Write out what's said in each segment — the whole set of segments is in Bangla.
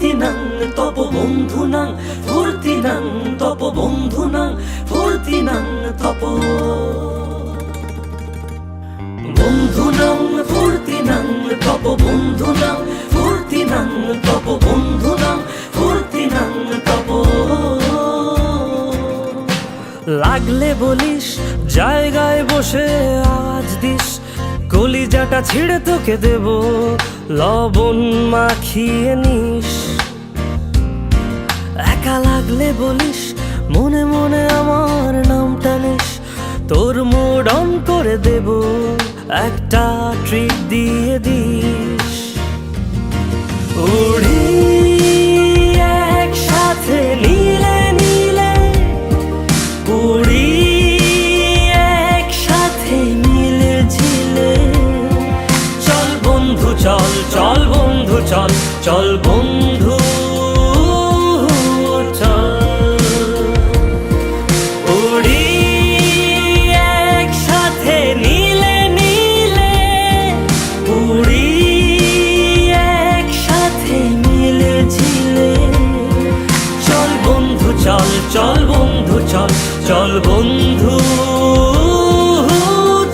ফুর্তিনাং তপ বন্ধুনাং ফুর্তিনাং তপ বন্ধুনাং ফুর্তিনাং তপ বন্ধুনাং ফুর্তিনাং তপ বন্ধুনাং ফুর্তিনাং তপ বন্ধুনাং ফুর্তিনাং তপ লাগলে বলিস জায়গায় বসে আওয়াজ দিস কলিজাটা ছিঁড়ে তোকে দেব লবণ মাখিয়ে নিস একা লাগলে বলিস মনে মনে আমার নামটা নিস তোর মুড অন করে দেব একটা ট্রিট দিয়ে দিস উড়ি একসাথে নীলে নীলে উড়ি একসাথে মিলে ঝিলে চল বন্ধু চল চল বন্ধু চল চল বন্ধু চল উড়ি একসাথে নীলে নীলে উড়ি একসাথে মিলে ঝিলে চল বন্ধু চল চল বন্ধু চল চল বন্ধু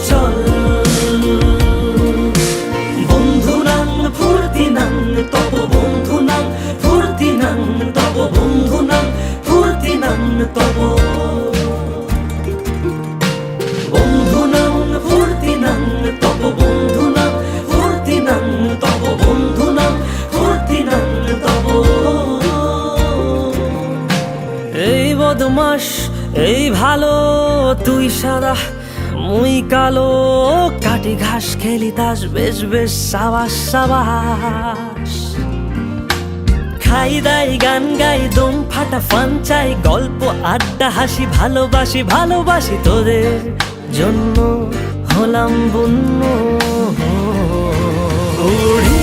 চল বন্ধুনাং ফুর্তিনাং তপ বন্ধুনাং ফুর্তিনাং তপ বন্ধুনাং ফুর্তিনাং তপ বন্ধুনাং ফুর্তিনাং তপ বন্ধুনাং ফুর্তিনাং তপ বন্ধুনাং ফুর্তিনাং তপ এই বদমাস এই ভালো তুই সাদা মুই কালো কাটি ঘাস খেলি তাস বেশ বেশ সাবাস সাবাস খাই দাই গান গাই দম ফাটা ফান চাই গল্প আড্ডা হাসি ভালোবাসি ভালোবাসি তোদের জন্য হলাম বন্য উড়ি